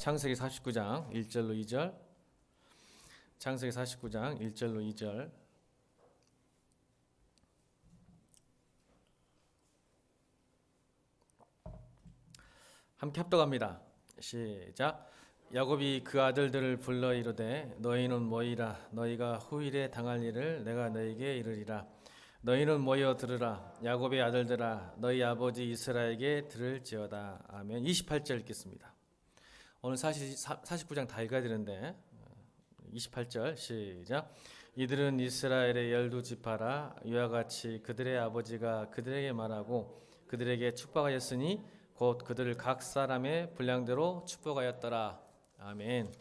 창세기 49장 1절로 2절. 창세기 49장 1절로 2절. 함께 합독합니다. 시작. 야곱이 그 아들들을 불러 이르되 너희는 모이라. 너희가 후일에 당할 일을 내가 너희에게 이르리라. 너희는 모여 들으라. 야곱의 아들들아 너희 아버지 이스라엘에게 들을지어다. 아멘. 28절 읽겠습니다. 오늘 49장 다 읽어야 되는데 28절 시작. 이들은 이스라엘의 12지파라. 이와 같이 그들의 아버지가 그들에게 말하고 그들에게 축복하였으니 곧 그들을 각 사람의 분량대로 축복하였더라. 아멘.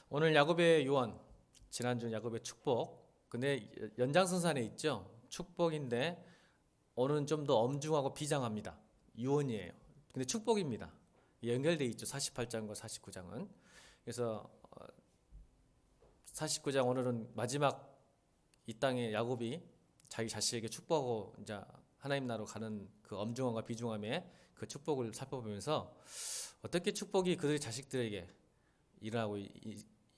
오늘 야곱의 유언, 지난주 야곱의 축복. 근데 연장선상에 있죠. 축복인데 오늘은 좀 더 엄중하고 비장합니다. 유언이에요. 근데 축복입니다. 연결되어 있죠. 48장과 49장은. 그래서 49장 오늘은 마지막 이 땅에 야곱이 자기 자식에게 축복하고 이제 하나님 나라로 가는 그 엄중함과 비중함의 그 축복을 살펴보면서 어떻게 축복이 그들의 자식들에게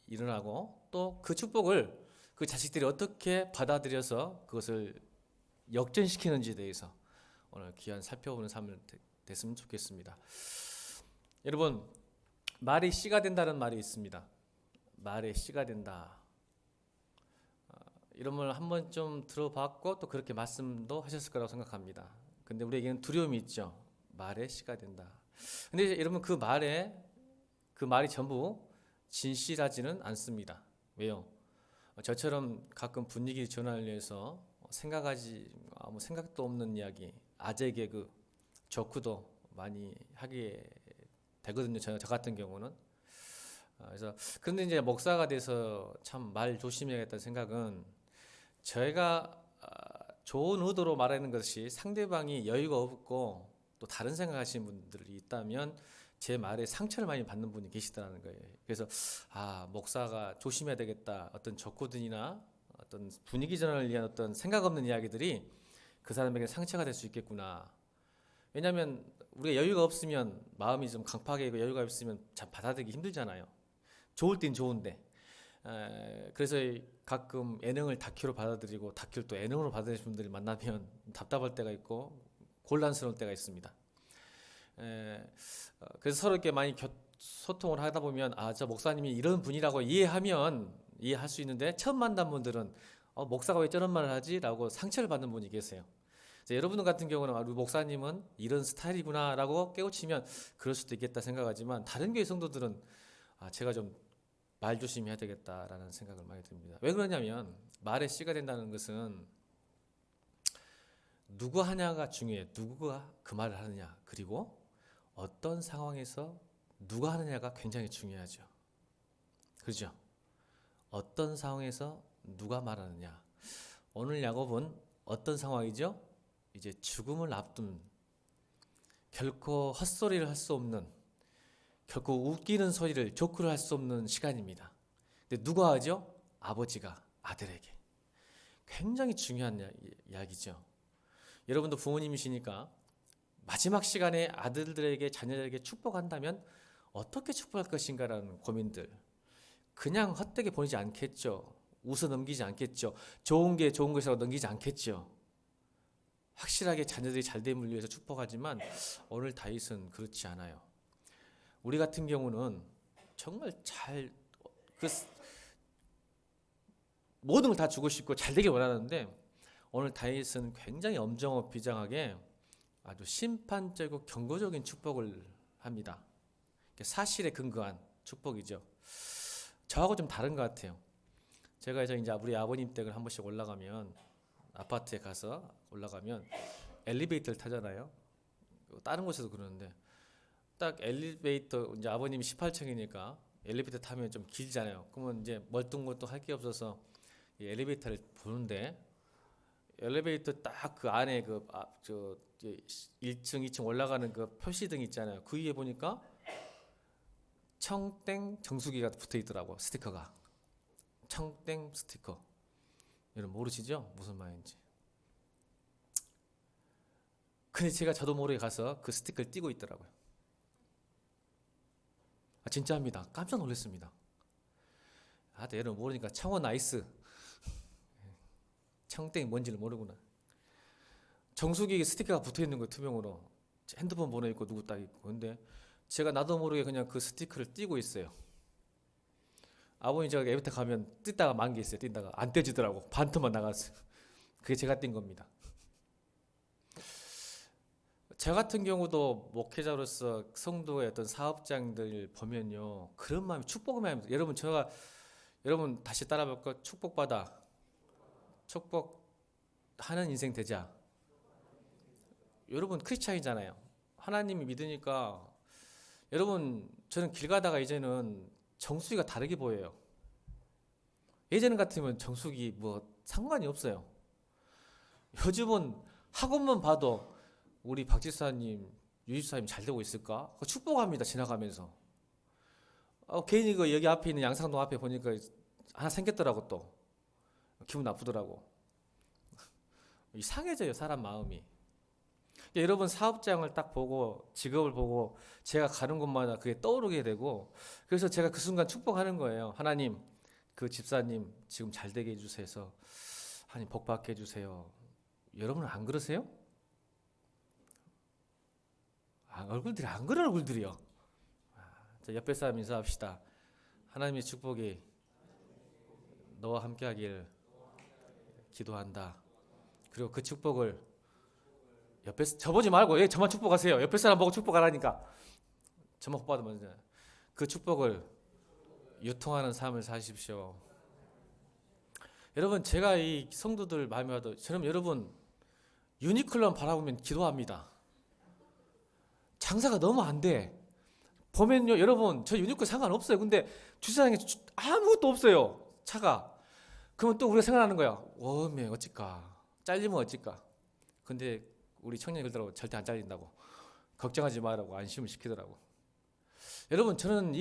일어나고 또 그 축복을 그 자식들이 어떻게 받아들여서 그것을 역전시키는지에 대해서 오늘 귀한 살펴보는 삶을 됐으면 좋겠습니다. 여러분, 말이 씨가 된다는 말이 있습니다. 말에 씨가 된다. 이런 말 한번 좀 들어봤고 또 그렇게 말씀도 하셨을 거라고 생각합니다. 근데 우리에게는 두려움이 있죠. 말에 씨가 된다. 근데 여러분 그 말이 전부 진실하지는 않습니다. 왜요? 저처럼 가끔 분위기 전환을 위해서 아무 생각도 없는 이야기, 아재 개그, 조크도 많이 하게 되거든요. 저 같은 경우는. 그래서 그런데 이제 목사가 돼서 참 말 조심해야겠다는 생각은 저희가 좋은 의도로 말하는 것이 상대방이 여유가 없고 또 다른 생각하시는 분들이 있다면 제 말에 상처를 많이 받는 분이 계시다는 거예요. 그래서 목사가 조심해야 되겠다. 어떤 조코든이나 어떤 분위기 전환을 위한 어떤 생각 없는 이야기들이 그 사람에게 상처가 될 수 있겠구나. 왜냐하면 우리가 여유가 없으면 마음이 좀 강팍하게 여유가 없으면 참 받아들이기 힘들잖아요. 좋을 땐 좋은데. 그래서 가끔 예능을 다큐로 받아들이고 다큐를 또 예능으로 받아들이는 분들을 만나면 답답할 때가 있고 곤란스러울 때가 있습니다. 그래서 서로 이렇게 많이 소통을 하다 보면 저 목사님이 이런 분이라고 이해할 수 있는데 처음 만난 분들은 목사가 왜 저런 말을 하지? 라고 상처를 받는 분이 계세요. 여러분 같은 경우는 우리 목사님은 이런 스타일이구나 라고 깨우치면 그럴 수도 있겠다 생각하지만 다른 교회 성도들은 제가 좀 말 조심해야 되겠다라는 생각을 많이 듭니다. 왜 그러냐면 말에 씨가 된다는 것은 누구 하냐가 중요해요. 누구가 그 말을 하느냐, 그리고 어떤 상황에서 누가 하느냐가 굉장히 중요하죠. 그렇죠? 어떤 상황에서 누가 말하느냐. 오늘 야곱은 어떤 상황이죠? 이제 죽음을 앞둔, 결코 헛소리를 할 수 없는, 결코 웃기는 소리를 조크를 할 수 없는 시간입니다. 근데 누가 하죠? 아버지가 아들에게. 굉장히 중요한 이야기죠. 여러분도 부모님이시니까 마지막 시간에 아들들에게 자녀들에게 축복한다면 어떻게 축복할 것인가라는 고민들. 그냥 헛되게 보내지 않겠죠. 웃어 넘기지 않겠죠. 좋은 게 좋은 것이라고 넘기지 않겠죠. 확실하게 자녀들이 잘됨을 위해서 축복하지만 오늘 다윗은 그렇지 않아요. 우리 같은 경우는 정말 모든 걸 다 주고 싶고 잘 되길 원하는데 오늘 다윗은 굉장히 엄정하고 비장하게 아주 심판적이고 경고적인 축복을 합니다. 사실에 근거한 축복이죠. 저하고 좀 다른 것 같아요. 제가 이제 우리 아버님 댁을 한 번씩 올라가면 아파트에 가서 올라가면 엘리베이터를 타잖아요. 다른 곳에도 그러는데 딱 엘리베이터 이제 아버님이 18층이니까 엘리베이터 타면 좀 길잖아요. 그러면 이제 멀뚱멀뚱 할 게 없어서 이 엘리베이터를 보는데 엘리베이터 딱 그 안에 1층, 2층 올라가는 그 표시등 있잖아요. 그 위에 보니까 청땡 정수기가 붙어 있더라고. 스티커가. 청땡 스티커. 여러분 모르시죠? 무슨 말인지. 근데 제가 저도 모르게 가서 그 스티커를 띄고 있더라고요. 진짜입니다. 깜짝 놀랐습니다. 여러분 모르니까 창원 아이스. 청땡이 뭔지를 모르구나. 정수기 스티커가 붙어 있는 거 투명으로. 핸드폰 번호 있고 누구 딱 있고. 근데 제가 나도 모르게 그냥 그 스티커를 띄고 있어요. 아버님 제가 에비타 가면 뜯다가 만 게 있어요. 뛴다가 안 떼지더라고. 반토만 나갔어요. 그게 제가 띈 겁니다. 저 같은 경우도 목회자로서 성도의 어떤 사업장들 보면요, 그런 마음이 축복의 마음입니다. 여러분 다시 따라볼까? 축복받아, 축복하는 인생 되자. 여러분 크리스찬이잖아요. 하나님이 믿으니까. 여러분 저는 길 가다가 이제는 정수기가 다르게 보여요. 예전 같으면 정수기 뭐 상관이 없어요. 요즘은 학원만 봐도 우리 박지사님, 유지사님 잘 되고 있을까? 축복합니다. 지나가면서. 괜히 여기 앞에 있는 양상동 앞에 보니까 하나 생겼더라고. 또 기분 나쁘더라고. 이상해져요, 사람 마음이. 여러분 사업장을 딱 보고 직업을 보고 제가 가는 곳마다 그게 떠오르게 되고, 그래서 제가 그 순간 축복하는 거예요. 하나님, 그 집사님 지금 잘 되게 해주세요. 하나님 복 받게 해주세요. 여러분은 안 그러세요? 얼굴들이 안 그런 얼굴들이요. 자, 옆에 사람 인사합시다. 하나님의 축복이 너와 함께하길 기도한다. 그리고 그 축복을 저보지 말고 저만 축복하세요. 옆에 사람 보고 축복하라니까. 저만 복 받으면 그 축복을 유통하는 삶을 사십시오. 여러분 제가 이 성도들 마음에 와도 저는 여러분 유니클로만 바라보면 기도합니다. 장사가 너무 안 돼. 보면요, 여러분 저 유니클로 상관없어요. 근데 주차장에 아무것도 없어요. 차가. 그러면 또 우리가 생각하는 거야. 워메 어쩔까? 잘리면 어쩔까? 근데 우리 청년이 그러더라고. 절대 안 잘린다고. 걱정하지 말라고 안심을 시키더라고. 여러분 저는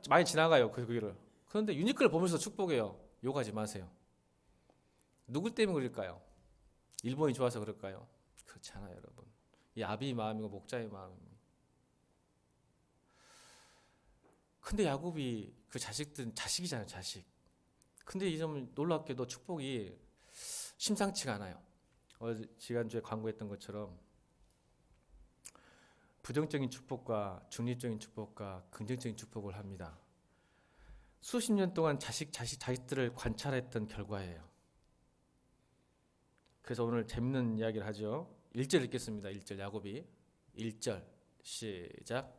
많이 지나가요. 그 길을. 그런데 유니클을 보면서 축복해요. 욕하지 마세요. 누구 때문에 그럴까요? 일본이 좋아서 그럴까요? 그렇지 않아요, 여러분. 이 아비 마음이고 목자의 마음입니다. 근데 야곱이 그 자식들은 자식이잖아요, 자식. 근데 이 점 놀랍게도 축복이 심상치가 않아요. 지난주에 광고했던 것처럼 부정적인 축복과 중립적인 축복과 긍정적인 축복을 합니다. 수십 년 동안 자식들을 관찰했던 결과예요. 그래서 오늘 재밌는 이야기를 하죠. 1절 읽겠습니다. 1절 야곱이 1절 시작.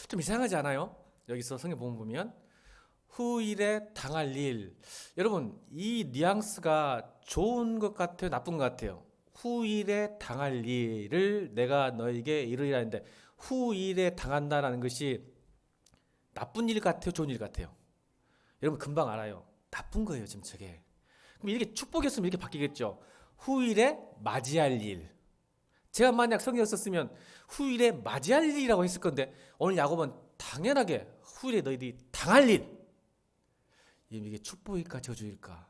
좀 이상하지 않아요? 여기서 성경 보면 후일에 당할 일. 여러분 이 뉘앙스가 좋은 것 같아요? 나쁜 것 같아요? 후일에 당할 일을 내가 너에게 이르리라 했는데 후일에 당한다는 것이 나쁜 일 같아요? 좋은 일 같아요? 여러분 금방 알아요. 나쁜 거예요 지금 저게. 그럼 이렇게 축복이었으면 이렇게 바뀌겠죠. 후일에 맞이할 일. 제가 만약 성경이었으면 후일에 맞이할 일이라고 했을 건데 오늘 야곱은 당연하게 후일에 너희들이 당할 일. 이게 축복일까 저주일까?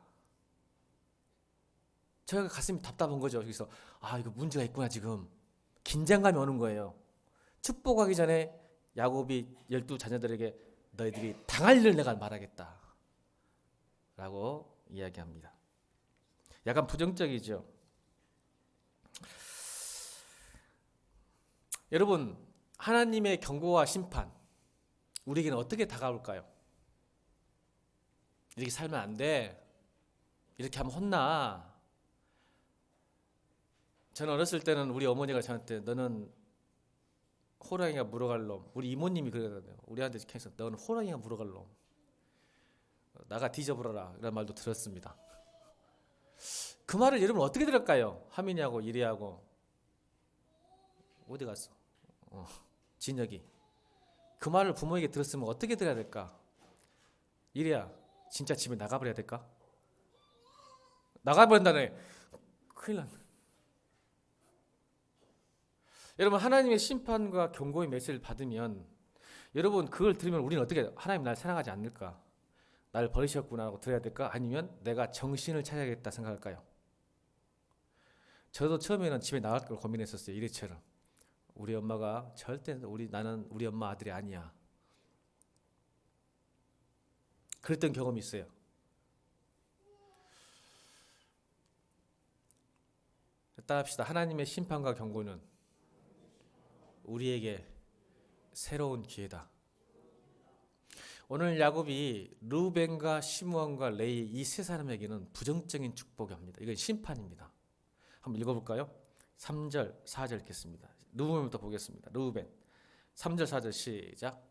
제가 가슴이 답답한 거죠. 그래서 이거 문제가 있구나 지금. 긴장감이 오는 거예요. 축복하기 전에 야곱이 12자녀들에게 너희들이 당할 일을 내가 말하겠다 라고 이야기합니다. 약간 부정적이죠. 여러분 하나님의 경고와 심판 우리에게는 어떻게 다가올까요? 이렇게 살면 안 돼. 이렇게 하면 혼나. 저는 어렸을 때는 우리 어머니가 저한테 너는 호랑이가 물어갈 놈. 우리 이모님이 그러거든요. 우리한테 계속 너는 호랑이가 물어갈 놈. 나가 뒤져버려라. 이런 말도 들었습니다. 그 말을 여러분 어떻게 들을까요? 하민이하고 이리하고 어디 갔어? 진혁이. 그 말을 부모에게 들었으면 어떻게 들어야 될까? 이리야 진짜 집에 나가버려야 될까? 나가버린다네. 큰일 났네. 여러분 하나님의 심판과 경고의 메시지를 받으면 여러분 그걸 들으면 우리는 어떻게 하나님 날 사랑하지 않을까? 나를 버리셨구나 하고 들어야 될까? 아니면 내가 정신을 차려야겠다 생각할까요? 저도 처음에는 집에 나갈 걸 고민했었어요. 이래처럼 우리 엄마가 절대 나는 우리 엄마 아들이 아니야. 그랬던 경험이 있어요. 따라합시다. 하나님의 심판과 경고는 우리에게 새로운 기회다. 오늘 야곱이 르우벤과 시므온과 레위 이 세 사람에게는 부정적인 축복입니다. 이건 심판입니다. 한번 읽어볼까요? 3절, 4절 읽겠습니다. 르우벤부터 보겠습니다. 르우벤 3절, 4절 시작.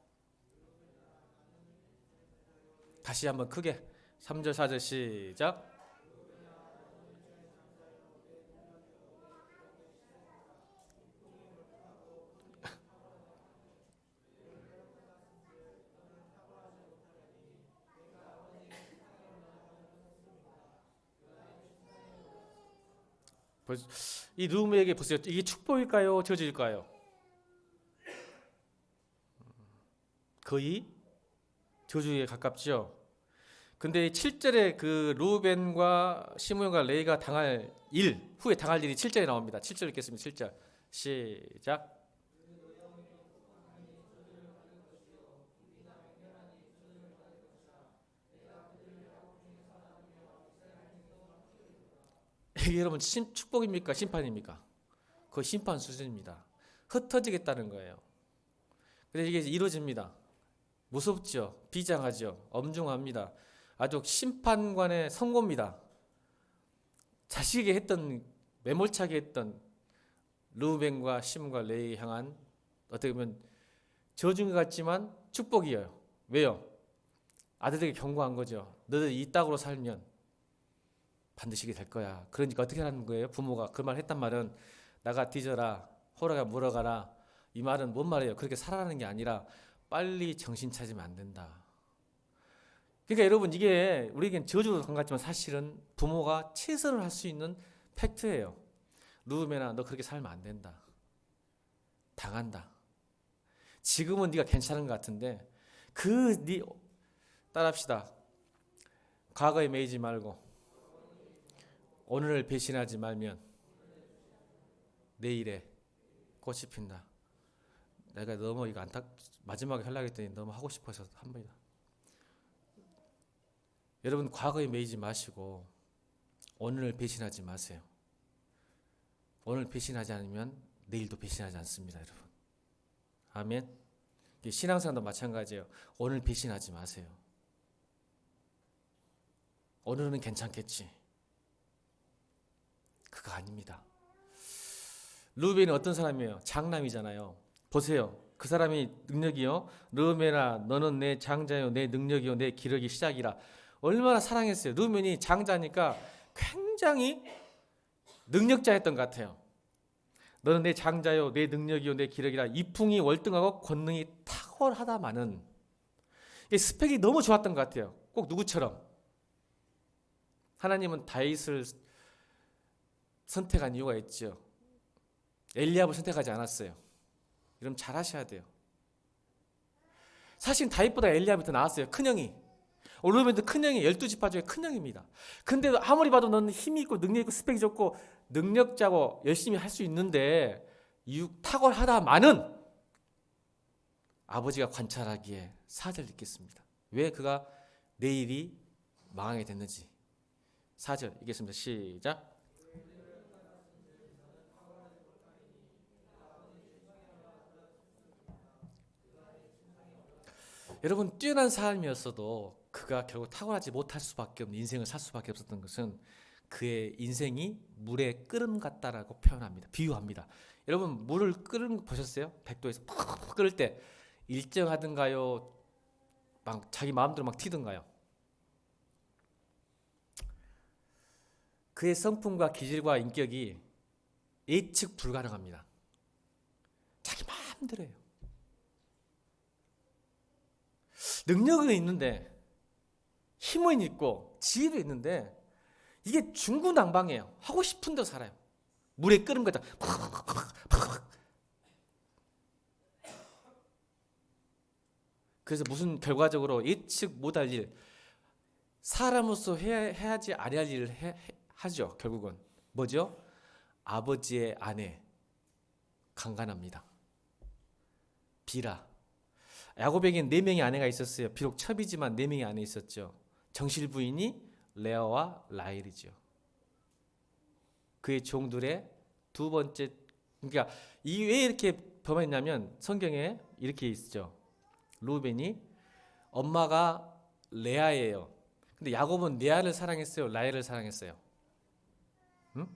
다시 한번 크게 3절, 4절 시작. 이 르우벤에게 보세요. 이게 축복일까요? 저주일까요? 거의 저주에 가깝죠. 근데 7절에 그 르우벤과 시므온과 레위가 당할 일, 후에 당할 일이 7절에 나옵니다. 7절 읽겠습니다. 7절 시작. 이게 여러분 축복입니까? 심판입니까? 거의 심판 수준입니다. 흩어지겠다는 거예요. 그래서 이게 이루어집니다. 무섭죠. 비장하죠. 엄중합니다. 아주 심판관의 선고입니다. 자식에게 했던 매몰차게 했던 르우벤과 시므온과 레위 향한 어떻게 보면 저주 같지만 축복이에요. 왜요? 아들에게 경고한 거죠. 너들 이 땅으로 살면 반드시 될 거야. 그러니까 어떻게 하는 거예요? 부모가 그 말 했단 말은 나가 뒤져라, 호라가 물어가라. 이 말은 뭔 말이에요? 그렇게 살아라는 게 아니라 빨리 정신 차리면 안 된다. 그러니까 여러분 이게 우리에겐 저주도 같지만 사실은 부모가 최선을 할 수 있는 팩트예요. 르우벤아 너 그렇게 살면 안 된다. 당한다. 지금은 네가 괜찮은 것 같은데 네 따라합시다. 과거에 매이지 말고 오늘을 배신하지 말면 내일에 꽃이 핀다. 내가 너무 이거 마지막에 하려고 했더니 너무 하고 싶어서 한 번이다. 여러분 과거에 매이지 마시고 오늘을 배신하지 마세요. 오늘 배신하지 않으면 내일도 배신하지 않습니다, 여러분. 아멘. 신앙생활도 마찬가지예요. 오늘 배신하지 마세요. 오늘은 괜찮겠지. 그거 아닙니다. 르우벤이 어떤 사람이에요? 장남이잖아요. 보세요. 그 사람이 능력이요. 르우벤아 너는 내 장자요 내 능력이요 내 기력이 시작이라. 얼마나 사랑했어요. 르우벤이 장자니까 굉장히 능력자였던 것 같아요. 너는 내 장자요 내 능력이요 내 기력이라. 이풍이 월등하고 권능이 탁월하다마는 스펙이 너무 좋았던 것 같아요. 꼭 누구처럼 하나님은 다윗을 선택한 이유가 있죠. 엘리압을 선택하지 않았어요. 여러분 잘 하셔야 돼요. 사실 다윗보다 엘리압이 더 나았어요. 큰형이. 르우벤도 큰형이 12지파 중에 큰형입니다. 근데 아무리 봐도 너는 힘이 있고 능력 있고 스펙이 좋고 능력자고 열심히 할 수 있는데 탁월하다마는 아버지가 관찰하기에 사절을 읽겠습니다. 왜 그가 내일이 망하게 됐는지. 4절 읽겠습니다. 시작. 여러분 뛰어난 삶이었어도 그가 결국 탁월하지 못할 수밖에 없는 인생을 살 수밖에 없었던 것은 그의 인생이 물에 끓음 같다라고 표현합니다. 비유합니다. 여러분 물을 끓는 거 보셨어요? 100도에서 푹 끓을 때 일정하든가요? 막 자기 마음대로 막 튀든가요? 그의 성품과 기질과 인격이 예측 불가능합니다. 자기 마음대로 해요. 능력은 있는데 힘은 있고 지혜도 있는데 이게 중구난방이에요. 하고 싶은 대로 살아요. 물에 끓은 거다. 그래서 무슨 결과적으로 예측 못할 일, 사람으로서 해야지 아니할 일을 하죠. 결국은 뭐죠? 아버지의 아내 강간합니다. 비라. 야곱에게는 4명의 아내가 있었어요. 비록 첩이지만 4명의 아내 있었죠. 정실 부인이 레아와 라헬이죠. 그의 종들의 두 번째, 그러니까 이 왜 이렇게 범했냐면 성경에 이렇게 있죠. 루벤이 엄마가 레아예요. 근데 야곱은 레아를 사랑했어요, 라헬을 사랑했어요? 응?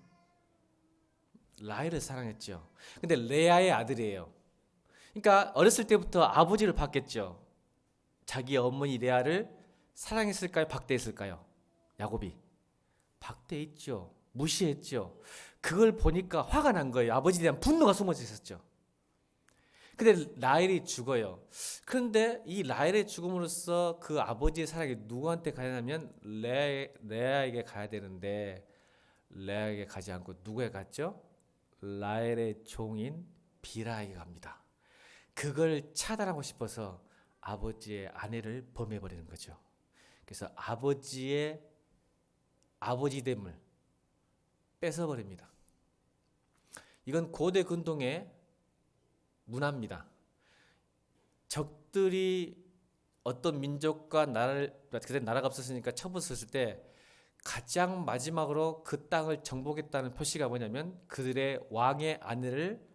라헬을 사랑했죠. 근데 레아의 아들이에요. 그러니까 어렸을 때부터 아버지를 봤겠죠. 자기 어머니 레아를 사랑했을까요? 박대했을까요? 야곱이 박대했죠. 무시했죠. 그걸 보니까 화가 난 거예요. 아버지에 대한 분노가 숨어져 있었죠. 근데 라헬이 죽어요. 그런데 이 라헬의 죽음으로써 그 아버지의 사랑이 누구한테 가야 하냐면 레아에게 가야 되는데 레아에게 가지 않고 누구에 갔죠? 라헬의 종인 비라에게 갑니다. 그걸 차단하고 싶어서 아버지의 아내를 범해버리는 거죠. 그래서 아버지의 아버지됨을 뺏어버립니다. 이건 고대 근동의 문화입니다. 적들이 어떤 민족과 그때 나라가 없었으니까 쳐붙었을 때 가장 마지막으로 그 땅을 정복했다는 표시가 뭐냐면 그들의 왕의 아내를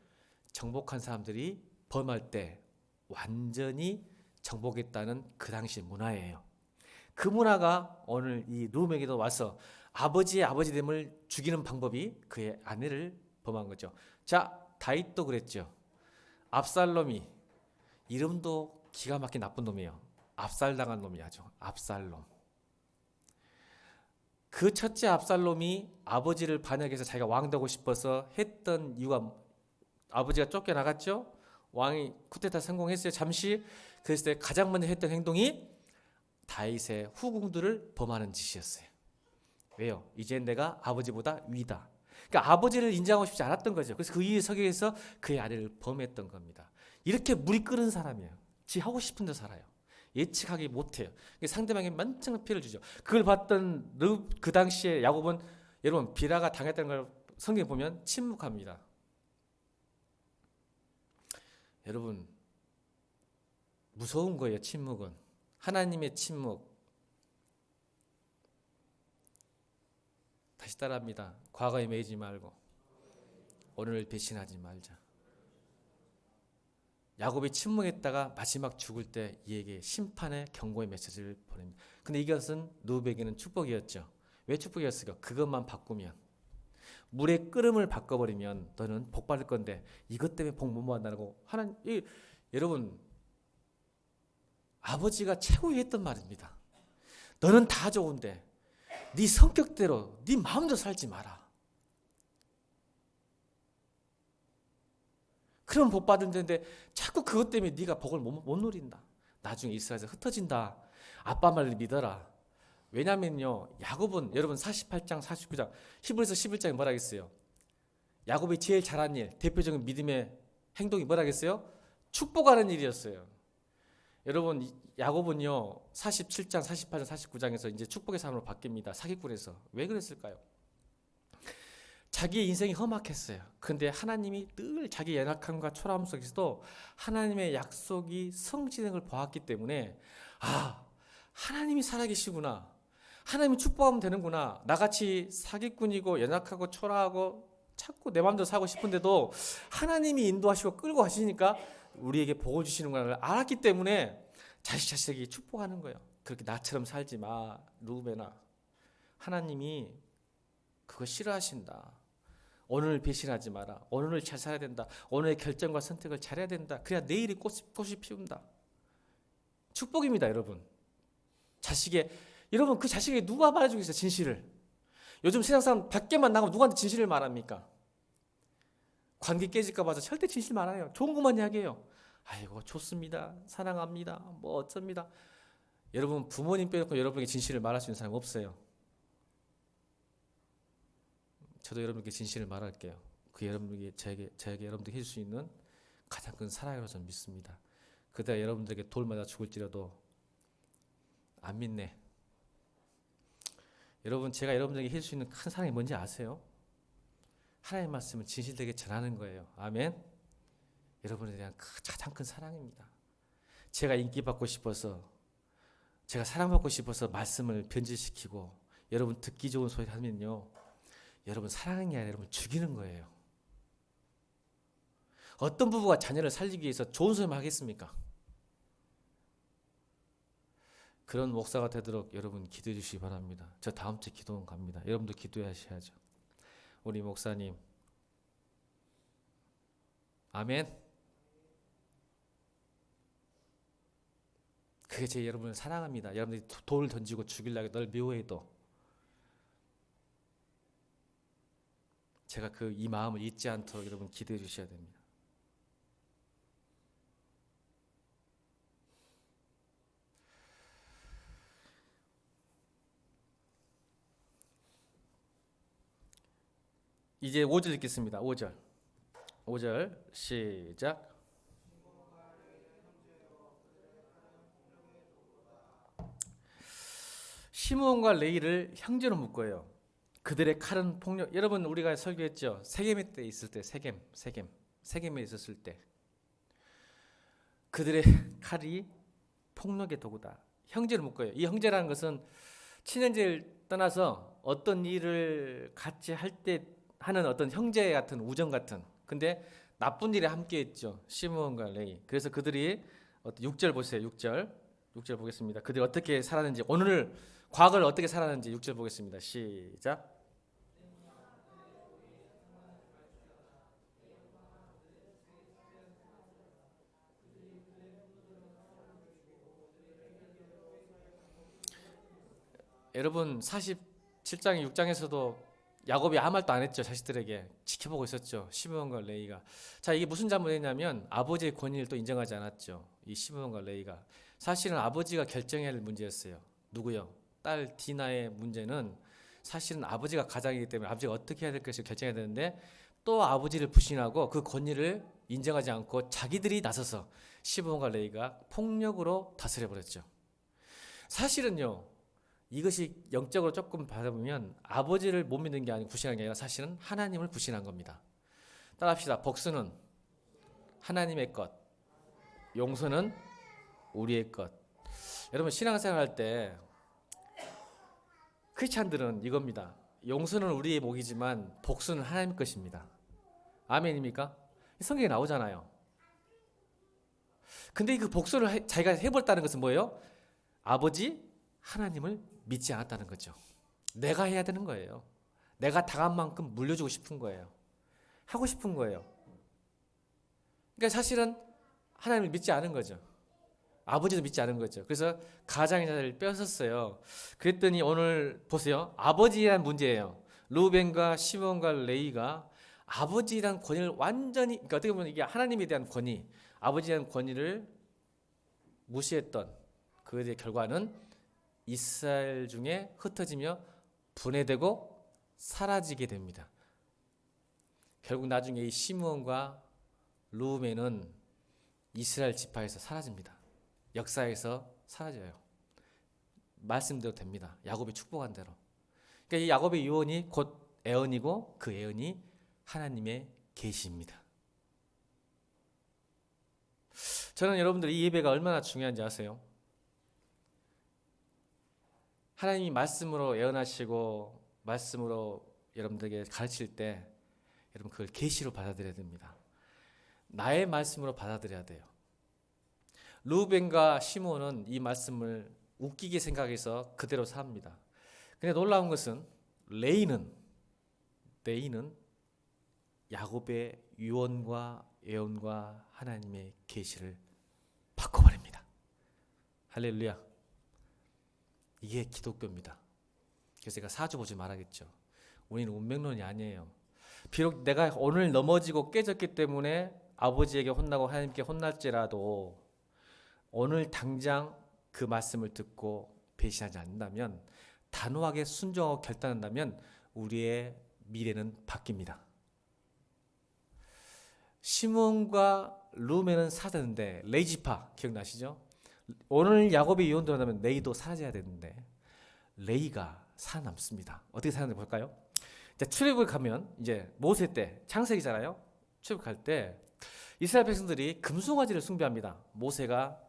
정복한 사람들이 범할 때 완전히 정복했다는 그 당시 문화예요. 그 문화가 오늘 이 룸에게도 와서 아버지의 아버지됨을 죽이는 방법이 그의 아내를 범한 거죠. 자, 다윗도 그랬죠. 압살롬이, 이름도 기가 막힌 나쁜 놈이에요. 압살당한 놈이야죠. 압살롬. 그 첫째 압살롬이 아버지를 반역해서 자기가 왕 되고 싶어서 했던 이유가, 아버지가 쫓겨나갔죠. 왕이 쿠데타 성공했어요. 잠시. 그랬을 때 가장 먼저 했던 행동이 다윗의 후궁들을 범하는 짓이었어요. 왜요? 이제 내가 아버지보다 위다. 그러니까 아버지를 인정하고 싶지 않았던 거죠. 그래서 그 이의 석유에서 그의 아내를 범했던 겁니다. 이렇게 물이 끓은 사람이에요. 지 하고 싶은 데 살아요. 예측하기 못해요. 상대방에게 만천한 피해를 주죠. 그걸 봤던 그 당시에 야곱은, 여러분, 비라가 당했다는 걸 성경에 보면 침묵합니다. 여러분, 무서운 거예요. 침묵은. 하나님의 침묵. 다시 따라합니다. 과거에 매이지 말고 오늘을 배신하지 말자. 야곱이 침묵했다가 마지막 죽을 때 이에게 심판의 경고의 메시지를 보냅니다. 근데 이것은 누브에게는 축복이었죠. 왜 축복이었을까? 그것만 바꾸면, 물의 끓음을 바꿔버리면 너는 복 받을 건데 이것 때문에 복 못 받는다고 하나님, 여러분, 아버지가 최고히 했던 말입니다. 너는 다 좋은데 네 성격대로 네 마음대로 살지 마라. 그럼 복 받을 텐데 자꾸 그것 때문에 네가 복을 못 누린다. 나중에 이스라엘에서 흩어진다. 아빠 말을 믿어라. 왜냐면요, 야곱은, 여러분, 48장 49장 히브리서 11장에 뭐라 했어요? 야곱이 제일 잘한 일, 대표적인 믿음의 행동이 뭐라 했어요? 축복하는 일이었어요. 여러분, 야곱은요 47장, 48장, 49장에서 이제 축복의 사람으로 바뀝니다. 사기꾼에서. 왜 그랬을까요? 자기의 인생이 험악했어요. 그런데 하나님이 늘 자기 연약함과 초라함 속에서도 하나님의 약속이 성취되는 걸 보았기 때문에, 아, 하나님이 살아계시구나, 하나님이 축복하면 되는구나, 나같이 사기꾼이고 연약하고 초라하고 자꾸 내 마음대로 살고 싶은데도 하나님이 인도하시고 끌고 가시니까 우리에게 복을 주시는 걸 알았기 때문에 자식에게 축복하는 거예요. 그렇게 나처럼 살지 마, 루벤아. 하나님이 그거 싫어하신다. 오늘을 배신하지 마라. 오늘을 잘 살아야 된다. 오늘의 결정과 선택을 잘해야 된다. 그래야 내일이 꽃이 피운다. 축복입니다, 여러분. 여러분, 그 자식에게 누가 말해주겠어요, 진실을? 요즘 세상 사람 밖에만 나가면 누구한테 진실을 말합니까? 관계 깨질까 봐서 절대 진실 말아요. 좋은 것만 이야기해요. 아이고, 좋습니다, 사랑합니다, 뭐 어쩝니다. 여러분, 부모님 빼놓고 여러분에게 진실을 말할 수 있는 사람 없어요. 저도 여러분께 진실을 말할게요. 그 여러분에게 저에게 여러분들이 해줄 수 있는 가장 큰 사랑이라고 저는 믿습니다. 그러다 여러분들에게 돌마다 죽을지라도 안 믿네. 여러분, 제가 여러분들에게 해줄 수 있는 큰 사랑이 뭔지 아세요? 하나님의 말씀을 진실되게 전하는 거예요. 아멘. 여러분에 대한 가장 큰 사랑입니다. 제가 인기받고 싶어서, 제가 사랑받고 싶어서 말씀을 변질시키고 여러분 듣기 좋은 소리 하면요, 여러분 사랑하는 게 아니라 여러분 죽이는 거예요. 어떤 부부가 자녀를 살리기 위해서 좋은 소리만 하겠습니까? 그런 목사가 되도록 여러분 기도해 주시기 바랍니다. 저 다음 주에 기도원 갑니다. 여러분도 기도하셔야죠. 우리 목사님, 아멘. 그게 제 여러분을 사랑합니다. 여러분들이 돌을 던지고 죽이려고 널 미워해도 제가 이 마음을 잊지 않도록 여러분 기도해 주셔야 됩니다. 이제 5절 읽겠습니다. 5절 시작. 시므온과 레위를 형제로 묶어요. 그들의 칼은 폭력. 여러분 우리가 설교했죠. 세겜에 때 있을 때, 세겜에 있었을 때 그들의 칼이 폭력의 도구다. 형제로 묶어요. 이 형제라는 것은 친형제를 떠나서 어떤 일을 같이 할 때 하는 어떤 형제 같은 우정 같은. 근데 나쁜 일에 함께했죠. 시므온과 레위. 그래서 그들이 6절 보세요. 6절 보겠습니다. 그들이 어떻게 살았는지, 오늘 과거를 어떻게 살았는지 6절 보겠습니다. 시작. 여러분 47장 6장에서도 야곱이 아무 말도 안 했죠. 자식들에게 지켜보고 있었죠. 시므온과 레위가. 자, 이게 무슨 잘못이냐면 아버지의 권위를 또 인정하지 않았죠. 이 시므온과 레위가. 사실은 아버지가 결정해야 할 문제였어요. 누구요? 딸 디나의 문제는 사실은 아버지가 가장이기 때문에 아버지가 어떻게 해야 될 것을 결정해야 되는데, 또 아버지를 부신하고 그 권위를 인정하지 않고 자기들이 나서서 시므온과 레위가 폭력으로 다스려 버렸죠. 사실은요, 이것이 영적으로 조금 받아보면 아버지를 못 믿는 게 아니고 부신한 게 아니라 사실은 하나님을 부신한 겁니다. 따라합시다. 복수는 하나님의 것, 용서는 우리의 것. 여러분 신앙생활 할 때 크리스찬들은 이겁니다. 용서는 우리의 몫이지만 복수는 하나님의 것입니다. 아멘입니까? 성경에 나오잖아요. 근데 그 복수를 자기가 해버렸다는 것은 뭐예요? 아버지 하나님을 믿지 않았다는 거죠. 내가 해야 되는 거예요. 내가 당한 만큼 물려주고 싶은 거예요. 하고 싶은 거예요. 그러니까 사실은 하나님을 믿지 않은 거죠. 아버지도 믿지 않은 거죠. 그래서 가장의 자리를 뺏었어요. 그랬더니 오늘 보세요. 아버지란 문제예요. 루벤과 시몬과 레위가 아버지란 권위를 완전히, 그러니까 어떻게 보면 이게 하나님에 대한 권위, 아버지에 대한 권위를 무시했던 그의 결과는 이스라엘 중에 흩어지며 분해되고 사라지게 됩니다. 결국 나중에 이 시므온과 르우벤은 이스라엘 지파에서 사라집니다. 역사에서 사라져요. 말씀대로 됩니다. 야곱이 축복한 대로. 그러니까 이 야곱의 유언이 곧 애언이고 그 애언이 하나님의 계시입니다. 저는 여러분들 이 예배가 얼마나 중요한지 아세요? 하나님이 말씀으로 예언하시고 말씀으로 여러분들에게 가르칠 때 여러분 그걸 계시로 받아들여야 됩니다. 나의 말씀으로 받아들여야 돼요. 루벤과 시므온은 이 말씀을 웃기게 생각해서 그대로 삽니다. 근데 놀라운 것은 레위는 야곱의 유언과 예언과 하나님의 계시를 바꿔버립니다. 할렐루야. 이게 기독교입니다. 그래서 제가 사주보지 말하겠죠. 우리는 운명론이 아니에요. 비록 내가 오늘 넘어지고 깨졌기 때문에 아버지에게 혼나고 하나님께 혼날지라도 오늘 당장 그 말씀을 듣고 배신하지 않는다면, 단호하게 순종하고 결단한다면 우리의 미래는 바뀝니다. 시몬과 르우벤은 사라졌는데 레위 지파 기억나시죠? 오늘 야곱이 유언 들어간다면 레위도 사라져야 되는데 레위가 살아남습니다. 어떻게 살아남는지 볼까요? 이제 출애굽을 가면 이제 모세 때 창세기잖아요. 출애굽할 때 이스라엘 백성들이 금송아지를 숭배합니다. 모세가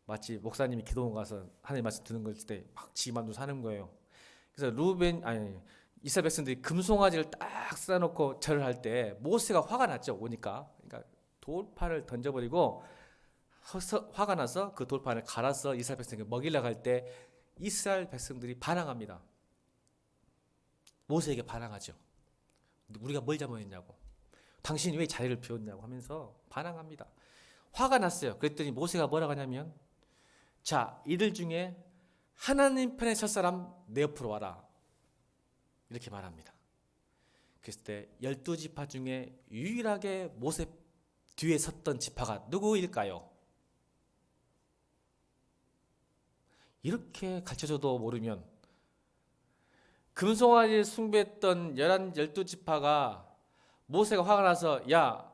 마치 목사님이 기도원 가서 하나님 말씀 듣는 걸 때 막 지만도 사는 거예요. 그래서 이스라엘 백성들이 금송아지를 딱 쌓아놓고 절을 할 때 모세가 화가 났죠. 오니까. 그러니까 돌판을 던져버리고 화가 나서 그 돌판을 갈아서 이스라엘 백성에게 먹이려고 할 때 이스라엘 백성들이 반항합니다. 모세에게 반항하죠. 우리가 뭘 잘못했냐고, 당신이 왜 자리를 비웠냐고 하면서 반항합니다. 화가 났어요. 그랬더니 모세가 뭐라고 하냐면, 자, 이들 중에 하나님 편에 설 사람 내 옆으로 와라, 이렇게 말합니다. 그랬을 때 12지파 중에 유일하게 모세 뒤에 섰던 지파가 누구일까요? 이렇게 가르쳐줘도 모르면 금송아지를 숭배했던 12지파가 모세가 화가 나서 야,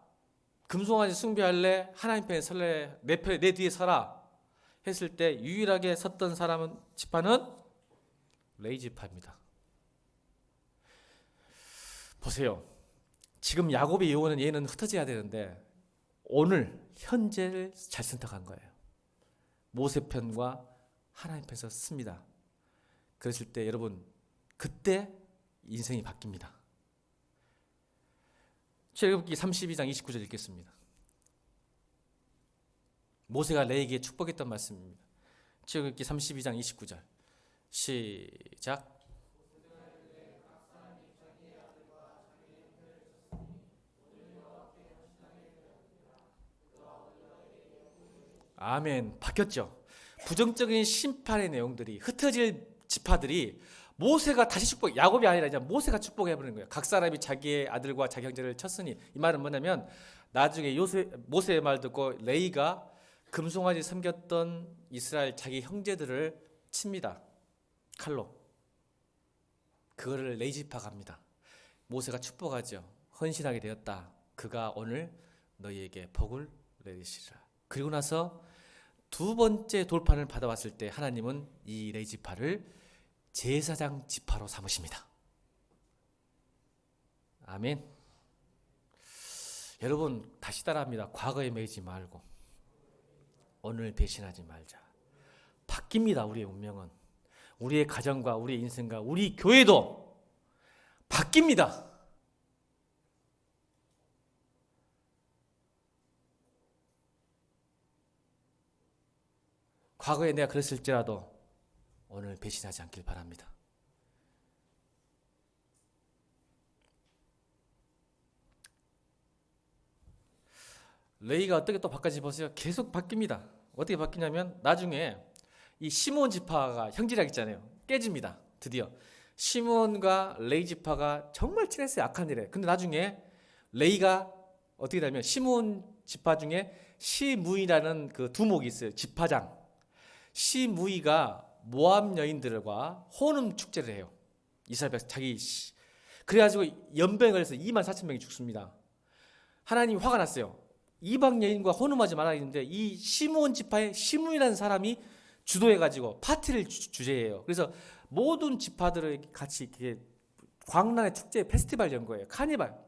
금송아지 숭배할래? 하나님 편에 설래? 내 뒤에 서라 했을 때 유일하게 섰던 지파는 레위지파입니다. 보세요. 지금 야곱의 요원은 얘는 흩어져야 되는데 오늘 현재를 잘 선택한 거예요. 모세 편과 하나님 편에서 씁니다. 그랬을 때 여러분, 그때 인생이 바뀝니다. 출애굽기 32장 29절 읽겠습니다. 모세가 레위기에 축복했던 말씀입니다. 출애굽기 32장 29절 시작. 아멘. 바뀌었죠. 부정적인 심판의 내용들이, 흩어질 지파들이 모세가 다시 야곱이 아니라 이제 모세가 축복해버리는 거예요. 각 사람이 자기의 아들과 자기 형제를 쳤으니, 이 말은 뭐냐면 나중에 모세의 말 듣고 레위가 금송아지 섬겼던 이스라엘 자기 형제들을 칩니다. 칼로. 그거를 레위지파가 합니다. 모세가 축복하죠. 헌신하게 되었다. 그가 오늘 너희에게 복을 내리시리라. 그리고 나서 두 번째 돌판을 받아왔을 때 하나님은 이 레위지파를 제사장 지파로 삼으십니다. 아멘. 여러분, 다시 따라합니다. 과거에 매이지 말고 오늘 배신하지 말자. 바뀝니다. 우리의 운명은. 우리의 가정과 우리의 인생과 우리 교회도 바뀝니다. 과거에 내가 그랬을지라도 오늘 배신하지 않길 바랍니다. 레위가 어떻게 또 바뀌는지 보세요. 계속 바뀝니다. 어떻게 바뀌냐면 나중에 이 시므온 지파가 형제라 했잖아요. 깨집니다. 드디어 시므온과 레위 지파가 정말 친했어요. 악한 일에. 근데 나중에 레위가 어떻게 되냐면 시므온 지파 중에 시므이라는 그 두목이 있어요. 지파장. 시므이가 모압 여인들과 혼음 축제를 해요. 이스라엘 백성 그래가지고 연병을 해서 24,000명이 죽습니다. 하나님이 화가 났어요. 이방 여인과 혼음하지 말아야 했는데 이 시므온 지파의 시므이라는 사람이 주도해가지고 파티를 주재해요. 그래서 모든 지파들을 같이 이렇게 광란의 축제 페스티벌 연 거예요. 카니발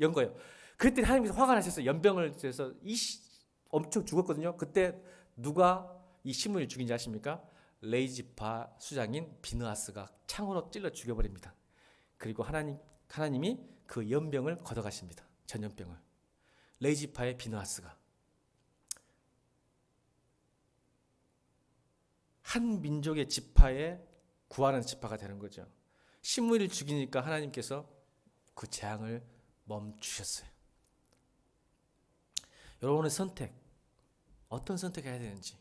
연 거예요. 그랬더니 하나님께서 화가 나셔서 연병을 해서 엄청 죽었거든요. 그때 누가 이 시므이를 죽인지 아십니까? 레위지파 수장인 비느하스가 창으로 찔러 죽여버립니다. 그리고 하나님이 그 연병을 걷어가십니다. 전염병을. 레위지파의 비느하스가 한 민족의 지파에 구하는 지파가 되는 거죠. 시므이를 죽이니까 하나님께서 그 재앙을 멈추셨어요. 여러분의 선택, 어떤 선택을 해야 되는지.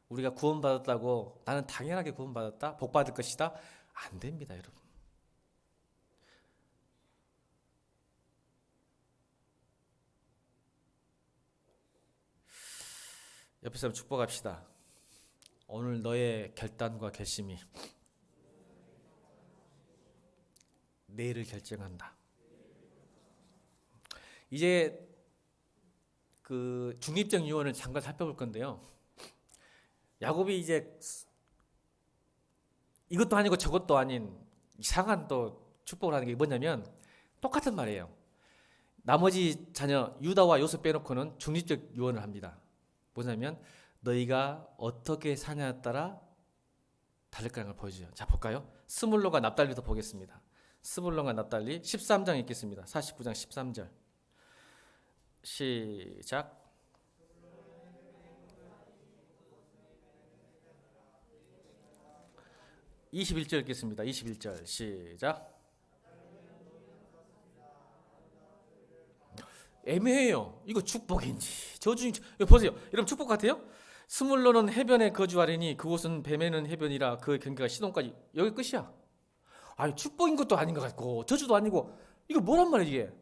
우리가 구원받았다고 나는 당연하게 구원받았다, 복받을 것이다, 안 됩니다. 여러분. 옆에 사람 축복합시다. 오늘 너의 결단과 결심이 내일을 결정한다. 이제 그 중립적 유언을 잠깐 살펴볼 건데요. 야곱이 이제 이것도 아니고 저것도 아닌 이상한 또 축복을 하는 게 뭐냐면 똑같은 말이에요. 나머지 자녀 유다와 요셉 빼놓고는 중립적 유언을 합니다. 뭐냐면 너희가 어떻게 사냐에 따라 다를 거라는 걸 보여줘요. 자, 볼까요? 스물론과 납달리도 보겠습니다. 스물론과 납달리 13장 읽겠습니다. 49장 13절 시작. 21절 읽겠습니다. 21절 시작. 애매해요. 이거 축복인지 저주인지. 이거 보세요. 여러분 축복 같아요? 스물로는 해변에 거주하리니 그곳은 뱀에는 해변이라 그 경계가 시돈까지. 여기 끝이야. 아니 축복인 것도 아닌 것 같고 저주도 아니고 이거 뭐란 말이야 이게.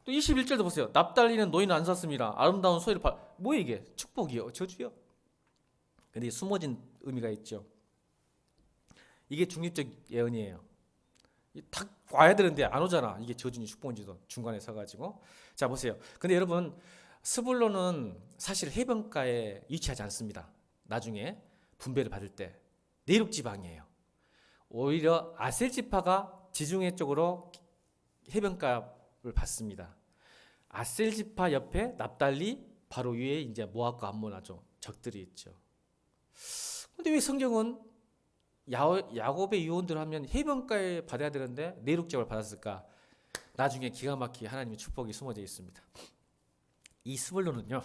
또 21절도 보세요. 납달리는 노인은 안 샀습니다. 아름다운 소리를 뭐야 이게? 축복이요? 저주요? 근데 숨어진 의미가 있죠. 이게 중립적 예언이에요. 딱 와야 되는데 안 오잖아. 이게 저주인지 축복인지도 중간에 서가지고. 자 보세요. 근데 여러분 스불론은 사실 해변가에 위치하지 않습니다. 나중에 분배를 받을 때 내륙 지방이에요. 오히려 아셀 지파가 지중해 쪽으로 해변가를 받습니다. 아셀 지파 옆에 납달리 바로 위에 이제 모압과 암몬하죠. 적들이 있죠. 근데 왜 성경은 야곱의 유언대로 하면 해변가에 받아야 되는데 내륙 지역을 받았을까? 나중에 기가 막히게 하나님의 축복이 숨어져 있습니다. 이 스불론은요,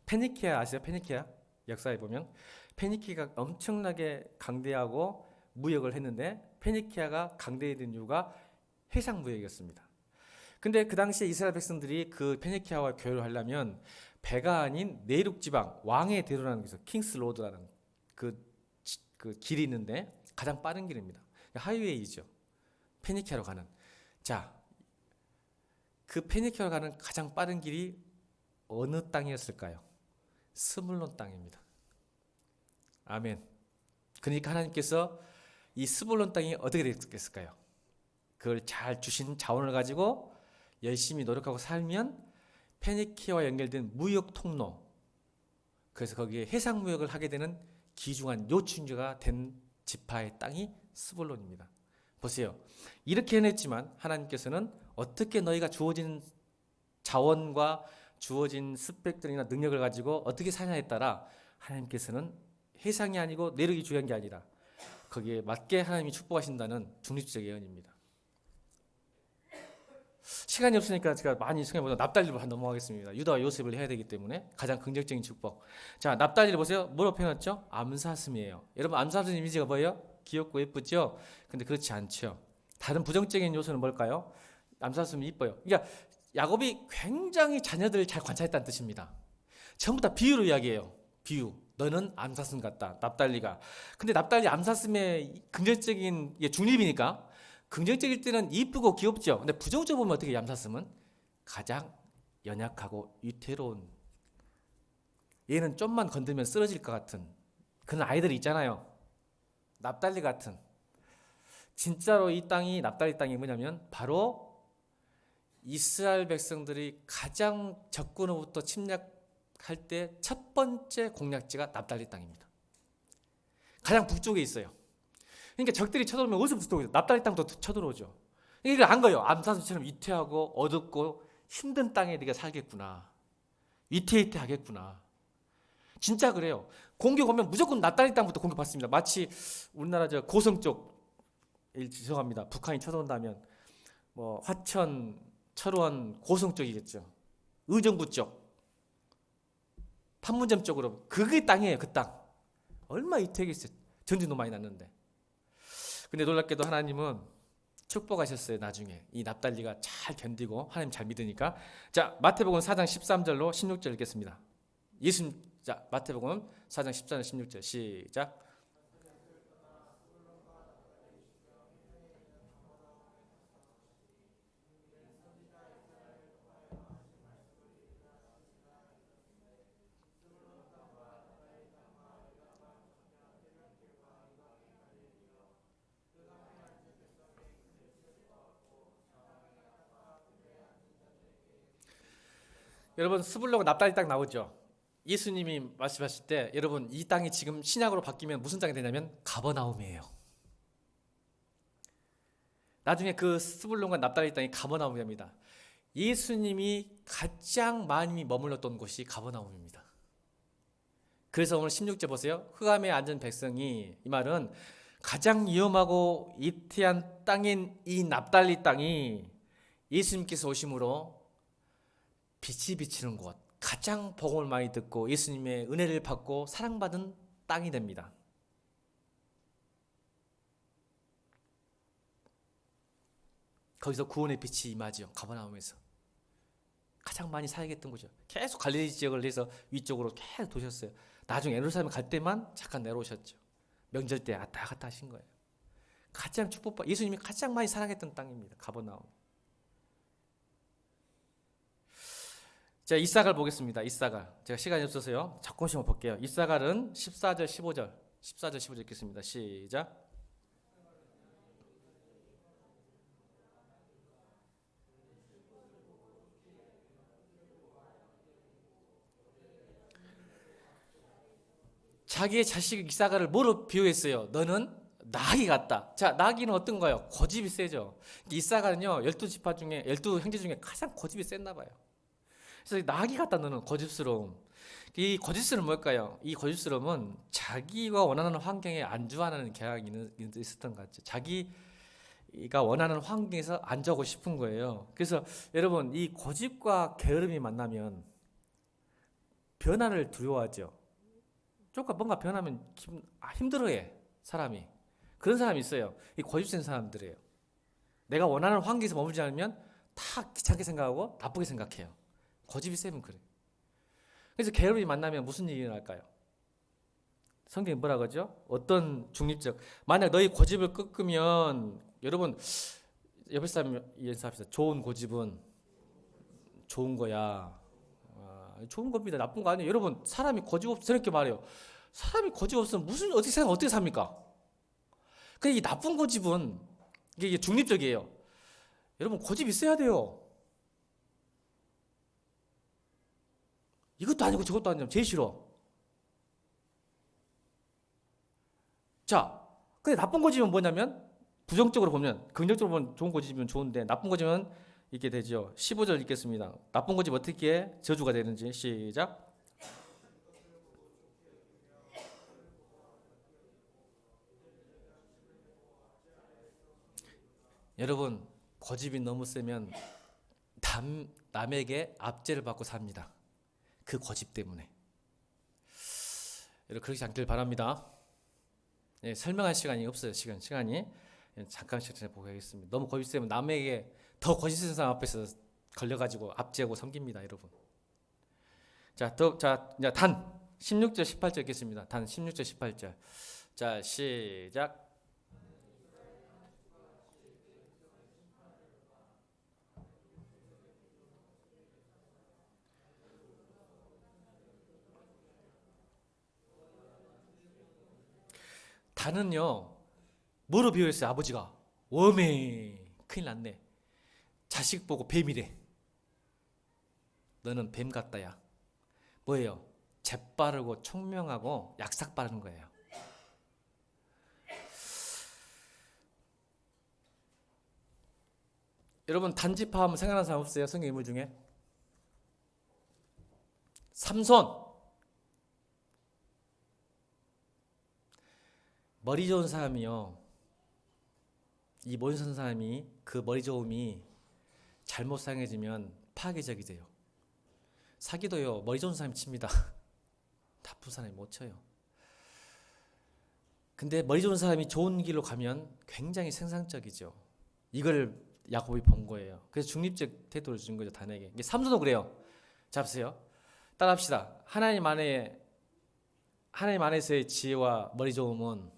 페니키아 아세요? 페니키아 역사에 보면 페니키아가 엄청나게 강대하고 무역을 했는데 페니키아가 강대했던 이유가 해상 무역이었습니다. 근데 그 당시에 이스라엘 백성들이 그 페니키아와 교류를 하려면 배가 아닌 내륙 지방 왕의 대로라는 것에서 킹스 로드라는 그 길이 있는데 가장 빠른 길입니다. 하이웨이죠. 페니키아로 가는. 자, 그 페니키아로 가는 가장 빠른 길이 어느 땅이었을까요? 스불론 땅입니다. 아멘. 그러니까 하나님께서 이 스불론 땅이 어떻게 됐을까요? 그걸 잘 주신 자원을 가지고 열심히 노력하고 살면 페니키아와 연결된 무역 통로, 그래서 거기에 해상 무역을 하게 되는 귀중한 요충지가 된 지파의 땅이 스불론입니다. 보세요. 이렇게 해냈지만 하나님께서는 어떻게 너희가 주어진 자원과 주어진 스펙들이나 능력을 가지고 어떻게 사냐에 따라 하나님께서는 해상이 아니고 내륙이 중요한 게 아니라 거기에 맞게 하나님이 축복하신다는 중립적 예언입니다. 시간이 없으니까 제가 많이 생각해보자. 납달리로 넘어가겠습니다. 유다와 요셉을 해야 되기 때문에 가장 긍정적인 축복. 자, 납달리를 보세요. 뭐로 표현했죠? 암사슴이에요. 여러분 암사슴 이미지가 뭐예요? 귀엽고 예쁘죠? 근데 그렇지 않죠. 다른 부정적인 요소는 뭘까요? 암사슴이 이뻐요. 그러니까 야곱이 굉장히 자녀들을 잘 관찰했다는 뜻입니다. 전부 다 비유로 이야기해요. 비유. 너는 암사슴 같다. 납달리가. 근데 납달리 암사슴의 긍정적인 중립이니까 긍정적일 때는 이쁘고 귀엽죠. 근데 부정적으로 보면 어떻게 암사슴은 가장 연약하고 위태로운, 얘는 좀만 건들면 쓰러질 것 같은 그런 아이들이 있잖아요. 납달리 같은. 진짜로 이 땅이 납달리 땅이 뭐냐면 바로 이스라엘 백성들이 가장 적군으로부터 침략할 때 첫 번째 공략지가 납달리 땅입니다. 가장 북쪽에 있어요. 그러니까 적들이 쳐들어오면 어디서부터 오죠? 납달리 땅도 쳐들어오죠. 이걸 안 거예요. 암사슴처럼 위태하고 어둡고 힘든 땅에 네가 살겠구나. 위태위태하겠구나. 진짜 그래요. 공격 오면 무조건 납달리 땅부터 공격받습니다. 마치 우리나라 저 고성 쪽, 죄송합니다. 북한이 쳐들어온다면 뭐 화천, 철원, 고성 쪽이겠죠. 의정부 쪽, 판문점 쪽으로 그게 땅이에요. 그 땅. 얼마나 위태하겠어요. 전쟁도 많이 났는데. 근데 놀랍게도 하나님은 축복하셨어요. 나중에 이 납달리가 잘 견디고 하나님 잘 믿으니까. 자, 마태복음 4장 13절로 16절 읽겠습니다. 자, 마태복음 4장 14절 16절 시작. 여러분 스불론과 납달리 땅 나오죠. 예수님이 말씀하실 때 여러분 이 땅이 지금 신약으로 바뀌면 무슨 땅이 되냐면 가버나움이에요. 나중에 그 스불론과 납달리 땅이 가버나움입니다. 예수님이 가장 많이 머물렀던 곳이 가버나움입니다. 그래서 오늘 16절 보세요. 흑암에 앉은 백성이, 이 말은 가장 위험하고 이태한 땅인 이 납달리 땅이 예수님께서 오심으로 빛이 비치는 곳, 가장 복음을 많이 듣고 예수님의 은혜를 받고 사랑받은 땅이 됩니다. 거기서 구원의 빛이 임하지요. 가버나움에서 가장 많이 살겠던 거죠. 계속 갈릴리 지역을 해서 위쪽으로 계속 도셨어요. 나중에 예루살렘 갈 때만 잠깐 내려오셨죠. 명절 때 왔다 갔다 하신 거예요. 가장 축복받, 예수님이 가장 많이 사랑했던 땅입니다. 가버나움. 자, 이사갈 보겠습니다. 이사갈. 제가 시간이 없어서요. 조금씩만 볼게요. 이사갈은 14절, 15절. 14절, 15절 읽겠습니다. 시작. 자기의 자식 이사갈을 뭐로 비유했어요? 너는 나귀 같다. 자, 나귀는 어떤가요? 고집이 세죠. 이사갈은요, 12지파 중에, 12형제 중에 가장 고집이 셌나 봐요. 그래서 나귀 같다, 너는 거짓스러움. 이 거짓스러움은 뭘까요? 이 거짓스러움은 자기가 원하는 환경에 안주하는 경향이 있었던 것 같죠. 자기가 원하는 환경에서 안주하고 싶은 거예요. 그래서 여러분, 이 고집과 게으름이 만나면 변화를 두려워하죠. 조금 뭔가 변하면 힘들어해, 사람이. 그런 사람이 있어요. 이 고집센 사람들이에요. 내가 원하는 환경에서 머물지 않으면 다 귀찮게 생각하고 나쁘게 생각해요. 고집이 세면 그래. 그래서 게으름이 만나면 무슨 일이 일어날까요? 성경이 뭐라 그러죠? 어떤 중립적, 만약 너희 고집을 꺾으면, 여러분 옆에 사람 인사합시다. 좋은 고집은 좋은 거야. 좋은 겁니다. 나쁜 거 아니에요. 여러분, 사람이 고집 없어, 이렇게 말해요. 사람이 고집 없으면 무슨, 어떻게 생각, 어떻게 삽니까? 근데 이 나쁜 고집은 이게 중립적이에요. 여러분, 고집 있어야 돼요. 이것도 아니고 저것도 아니고 제일 싫어. 자, 근데 나쁜 고집은 뭐냐면, 부정적으로 보면, 긍정적으로 보면 좋은 고집이면 좋은데, 나쁜 고집은 이렇게 되죠. 15절 읽겠습니다. 나쁜 고집 어떻게 저주가 되는지. 시작. 여러분, 고집이 너무 세면 남에게 압제를 받고 삽니다. 그 고집 때문에. 여러분, 그렇지 않길 바랍니다. 예, 설명할 시간이 없어요. 시간이. 잠깐씩 보겠습니다. 너무 고집 세면 남에게 더 고집 센 사람 앞에서 걸려가지고 압제하고 섬깁니다, 여러분. 자, 이제 단 16절 18절 읽겠습니다. 단 16절 18절. 자, 시작. 단은요, 뭐로 비유했어요? 아버지가 웜에 큰일 났네. 자식 보고 뱀이래. 너는 뱀 같다야. 뭐예요? 재빠르고 총명하고 약삭 빠르는 거예요. 여러분, 단지파하면 생각나는 사람 없어요? 성경 인물 중에? 삼손. 머리 좋은 사람이요, 이 머리 좋은 사람이 그 머리 좋음이 잘못 사용해지면 파괴적이 돼요. 사기도요, 머리 좋은 사람이 칩니다. 나쁜 사람이 못 쳐요. 근데 머리 좋은 사람이 좋은 길로 가면 굉장히 생산적이죠. 이걸 야곱이 본 거예요. 그래서 중립적 태도를 준 거죠, 단에게. 삼손도 그래요. 잡으세요. 따라합시다. 하나님 안에서의 지혜와 머리 좋음은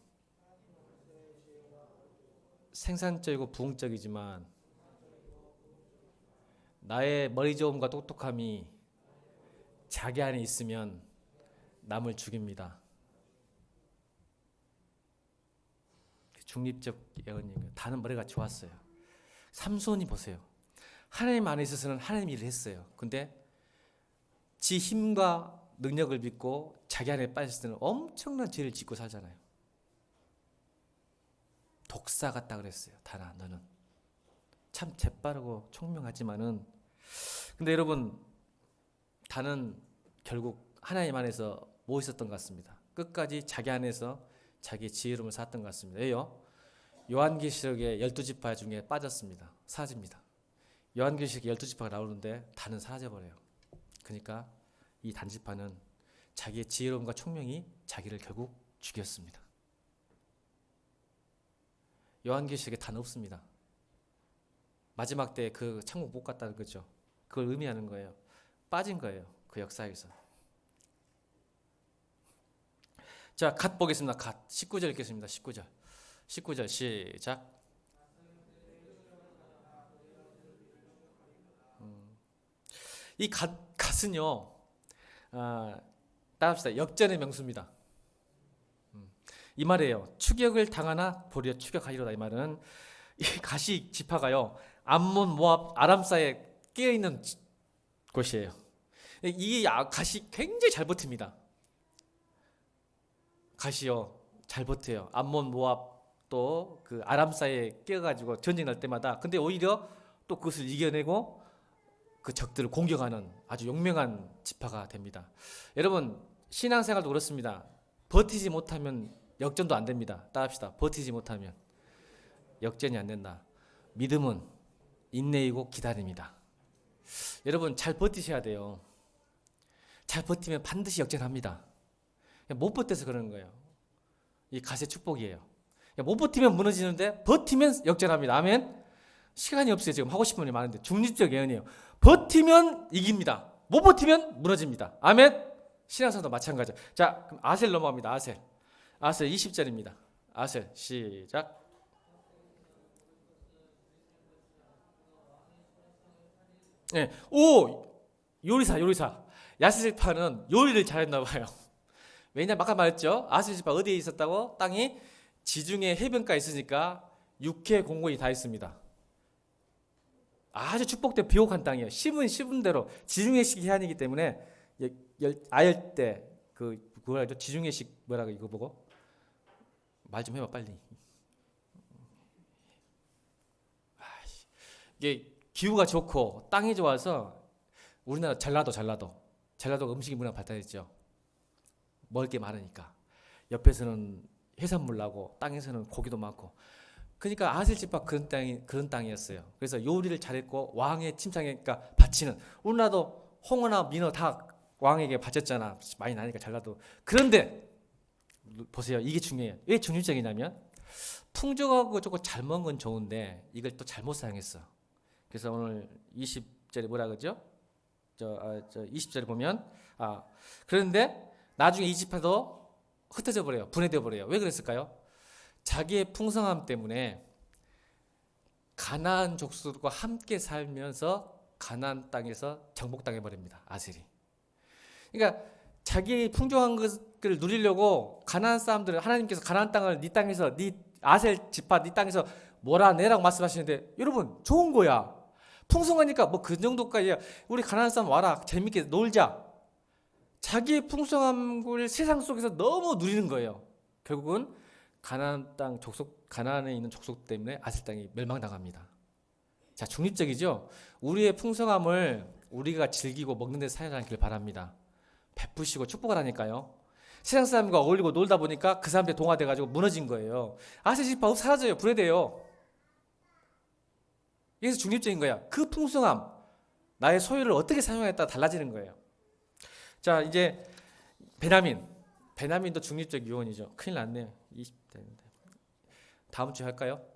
생산적이고 부흥적이지만 나의 머리 좋음과 똑똑함이 자기 안에 있으면 남을 죽입니다. 중립적 예언이에요. 다는 머리가 좋았어요. 삼손이 보세요. 하나님 안에 있어서는 하나님 일을 했어요. 근데 지 힘과 능력을 믿고 자기 안에 빠졌을 때는 엄청난 죄를 짓고 살잖아요. 독사 같다 그랬어요. 다나, 너는. 참 재빠르고 총명하지만은, 근데 여러분, 다는 결국 하나님 안에서 뭐 있었던 것 같습니다. 끝까지 자기 안에서 자기의 지혜로움을 쌓았던 것 같습니다. 왜요? 요한계시록의 12지파 중에 빠졌습니다. 사라집니다. 요한계시록 12지파가 나오는데 다는 사라져버려요. 그러니까 이 단지파는 자기의 지혜로움과 총명이 자기를 결국 죽였습니다. 요한계시록에 다는 없습니다. 마지막 때 그 천국 못 갔다는 거죠. 그걸 의미하는 거예요. 빠진 거예요. 그 역사에서. 자, 갓 보겠습니다. 갓 19절 읽겠습니다. 19절 시작. 이 갓은요, 따라합시다. 역전의 명수입니다. 이 말이에요. 추격을 당하나 도리어 추격하리로다. 이 말은 이 갓이 지파가요, 암몬, 모압, 아람 사이에 끼어 있는 곳이에요. 이 갓이 굉장히 잘 버팁니다. 갓이요, 잘 버텨요. 암몬, 모압 또 그 아람 사이에 끼어가지고 전쟁 날 때마다. 근데 오히려 또 그것을 이겨내고 그 적들을 공격하는 아주 용맹한 지파가 됩니다. 여러분, 신앙생활도 그렇습니다. 버티지 못하면 역전도 안 됩니다. 따라합시다. 버티지 못하면 역전이 안 된다. 믿음은 인내이고 기다림이다. 여러분, 잘 버티셔야 돼요. 잘 버티면 반드시 역전합니다. 못 버텨서 그러는 거예요. 이 갓의 축복이에요. 못 버티면 무너지는데 버티면 역전합니다. 아멘. 시간이 없어요. 지금 하고 싶은 말이 많은데 중립적 예언이에요. 버티면 이깁니다. 못 버티면 무너집니다. 아멘. 신앙생활도 마찬가지죠. 자, 그럼 아셀 넘어갑니다. 아셀 20절입니다. 아셀 시작. 네. 오, 요리사. 야스지파는 요리를 잘했나 봐요. 왜냐면 아까 말했죠. 아스지파 어디에 있었다고? 땅이 지중해 해변가에 있으니까 육해 공군이 다 있습니다. 아주 축복된 비옥한 땅이에요. 씹은 대로 지중해식 해안이기 때문에 아열대 그걸 알죠? 지중해식 뭐라고 이거 보고 말 좀 해봐 빨리. 이게 기후가 좋고 땅이 좋아서 우리나라 전라도 음식이 문화 발달했죠. 먹을 게 많으니까. 옆에서는 해산물 나고 땅에서는 고기도 많고. 그러니까 아셀지파 그런 땅이었어요. 그래서 요리를 잘했고 왕의 침상에 그러니까 바치는, 우리나라도 홍어나 민어 다 왕에게 바쳤잖아. 많이 나니까 전라도. 그런데 보세요. 이게 중요해요. 왜 중립적이냐면 풍족하고 조금 잘 먹은 건 좋은데 이걸 또 잘못 사용했어. 그래서 오늘 20절에 뭐라 그러죠? 20절에 보면 그런데 나중에 이 지파도 흩어져 버려요. 분해되어 버려요. 왜 그랬을까요? 자기의 풍성함 때문에 가나안 족속과 함께 살면서 가나안 땅에서 정복당해 버립니다. 아셀이. 그러니까 자기 풍족한 것을 누리려고 가나안 사람들, 하나님께서 가나안 땅을 네 땅에서, 네 아셀 지파 네 땅에서 몰아내라고 말씀하시는데, 여러분 좋은 거야. 풍성하니까 뭐 그 정도까지야. 우리 가나안 사람 와라, 재밌게 놀자. 자기의 풍성함을 세상 속에서 너무 누리는 거예요. 결국은 가나안 땅 족속, 가나안에 있는 족속 때문에 아셀 땅이 멸망당합니다. 자, 중립적이죠. 우리의 풍성함을 우리가 즐기고 먹는 데 사용하길 바랍니다. 베푸시고 축복하라니까요. 세상 사람과 어울리고 놀다 보니까 그 사람들이 동화돼가지고 무너진 거예요. 아셀 지파 사라져요. 분해돼요. 여기서 중립적인 거야. 그 풍성함, 나의 소유를 어떻게 사용했다 따라 달라지는 거예요. 자, 이제 베냐민도 중립적 유언이죠. 큰일 났네요. 20 되는데. 다음 주에 할까요?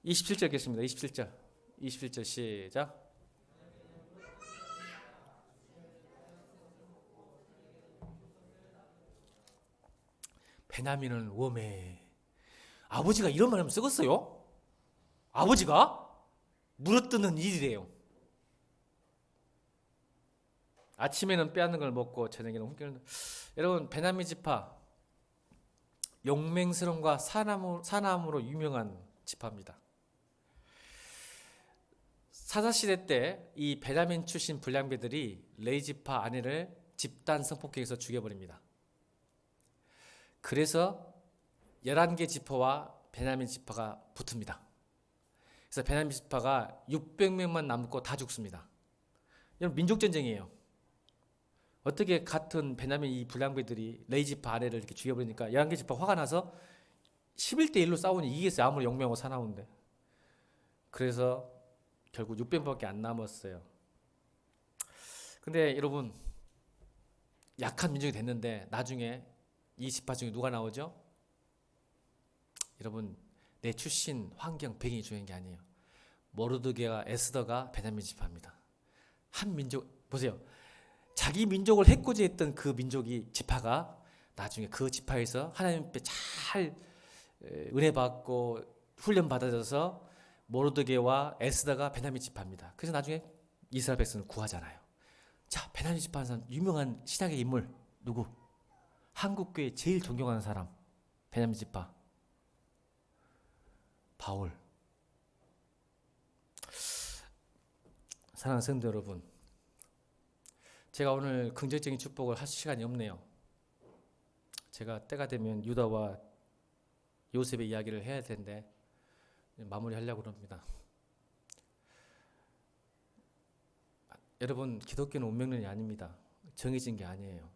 27절 읽겠습니다. 27절 시작. 베냐민은 웜해. 아버지가 이런 말하면 쓰겠어요? 아버지가 물어뜯는 일이래요. 아침에는 빼앗는 걸 먹고 저녁에는 훔기는. 여러분, 베냐민 지파 용맹스러움과 사남으로 유명한 지파입니다. 사사시대 때 이 베냐민 출신 불량배들이 레위 지파 아내를 집단 성폭행해서 죽여버립니다. 그래서 11개 지파와 베냐민 지파가 붙습니다. 그래서 베냐민 지파가 600명만 남고 다 죽습니다. 이건 민족 전쟁이에요. 어떻게 같은 베냐민 이 불량배들이 레위 지파 아내를 이렇게 죽여버리니까 11개 지파 화가 나서 11대 1로 싸우니 이기겠어요. 아무리 용맹하고 사나운데. 그래서 결국 600명밖에 안 남았어요. 근데 여러분, 약한 민족이 됐는데 나중에 이 지파 중에 누가 나오죠? 여러분, 내 출신, 환경, 배경이 중요한 게 아니에요. 모르드게와 에스더가 베냐민 지파입니다. 한 민족, 보세요. 자기 민족을 해코지했던 그 민족이 지파가 나중에 그 지파에서 하나님 앞에 잘 은혜 받고 훈련 받아져서 모르드게와 에스더가 베냐민 지파입니다. 그래서 나중에 이스라엘 백성을 구하잖아요. 자, 베냐민 지파는 사람, 유명한 신약의 인물 누구? 한국교회 제일 존경하는 사람, 베냐민 지파 바울. 사랑하는 성도 여러분, 제가 오늘 긍정적인 축복을 할 시간이 없네요. 제가 때가 되면 유다와 요셉의 이야기를 해야 되는데 마무리하려고 합니다. 여러분, 기독교는 운명론이 아닙니다. 정해진 게 아니에요.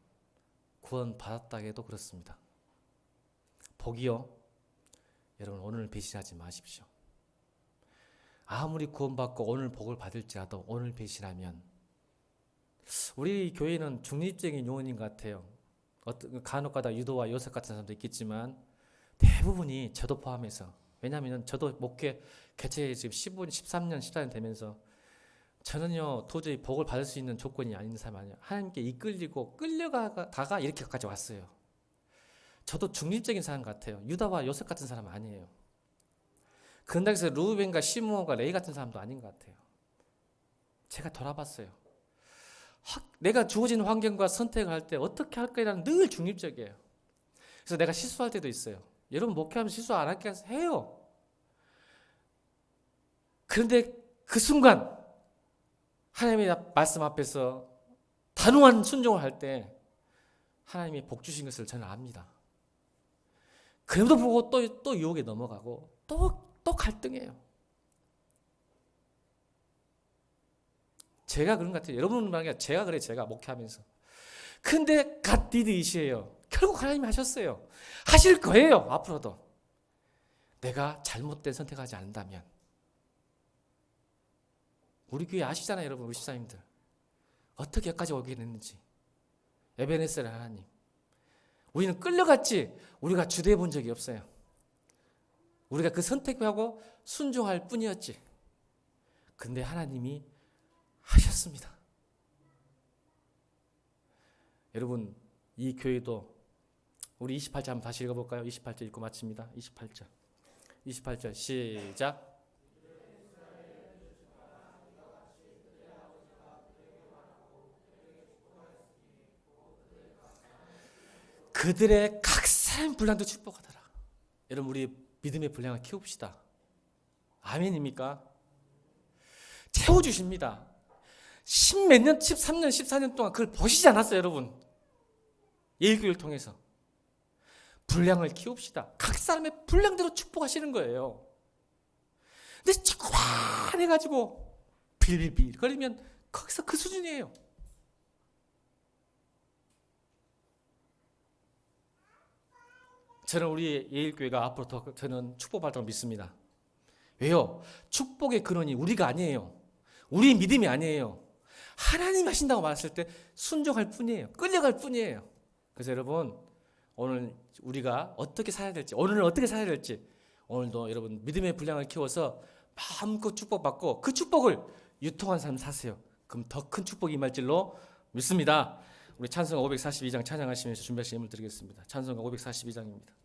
구원 받았다 해도 그렇습니다. 복이요, 여러분 오늘 배신하지 마십시오. 아무리 구원받고 오늘 복을 받을지라도 오늘 배신하면, 우리 교회는 중립적인 요원인 것 같아요. 간혹가다 유도와 요셉 같은 사람도 있겠지만 대부분이 저도 포함해서, 왜냐하면 저도 목회 개최 지금 15년, 13년, 14년 되면서 저는요 도저히 복을 받을 수 있는 조건이 아닌 사람 아니에요. 하나님께 이끌리고 끌려가다가 이렇게까지 왔어요. 저도 중립적인 사람 같아요. 유다와 요셉 같은 사람 아니에요. 그런다고 해서 루벤과 시므온과 레위 같은 사람도 아닌 것 같아요. 제가 돌아봤어요. 내가 주어진 환경과 선택을 할 때 어떻게 할 거라는 늘 중립적이에요. 그래서 내가 실수할 때도 있어요. 여러분 목회하면 실수 안 할게 해요. 그런데 그 순간 하나님의 말씀 앞에서 단호한 순종을 할 때 하나님이 복 주신 것을 저는 압니다. 그럼에도 불구하고 또 유혹에 넘어가고 또 갈등해요. 제가 그런 것 같아요. 여러분은 말이야, 제가 그래, 제가 목회하면서. 근데 God did it이에요. 결국 하나님이 하셨어요. 하실 거예요, 앞으로도. 내가 잘못된 선택하지 않는다면. 우리 교회 아시잖아요, 여러분, 우리 집사님들. 어떻게 여기까지 오게 됐는지. 에베네셀 하나님. 우리는 끌려갔지, 우리가 주도해 본 적이 없어요. 우리가 그 선택하고 순종할 뿐이었지. 근데 하나님이 하셨습니다. 여러분, 이 교회도 우리 28절 한번 다시 읽어볼까요? 28절 읽고 마칩니다. 28절 시작. 그들의 각 사람 분량도 축복하더라. 여러분, 우리 믿음의 분량을 키웁시다. 아멘입니까? 채워주십니다. 10몇 년, 13년, 14년 동안 그걸 보시지 않았어요, 여러분. 예일교회를 통해서. 분량을 키웁시다. 각 사람의 분량대로 축복하시는 거예요. 근데 자꾸 화내가지고 빌빌빌 거리면 거기서 그 수준이에요. 저는 우리 예일교회가 앞으로 더 저는 축복받다고 믿습니다. 왜요? 축복의 근원이 우리가 아니에요. 우리 믿음이 아니에요. 하나님 하신다고 말했을 때 순종할 뿐이에요. 끌려갈 뿐이에요. 그래서 여러분, 오늘 우리가 어떻게 살아야 될지, 오늘은 어떻게 살아야 될지, 오늘도 여러분 믿음의 분량을 키워서 마음껏 축복받고 그 축복을 유통한 삶 사세요. 그럼 더 큰 축복이 임할 줄로 믿습니다. 우리 찬송가 542장 찬양하시면서 준비하신 예물 드리겠습니다. 찬송가 542장입니다.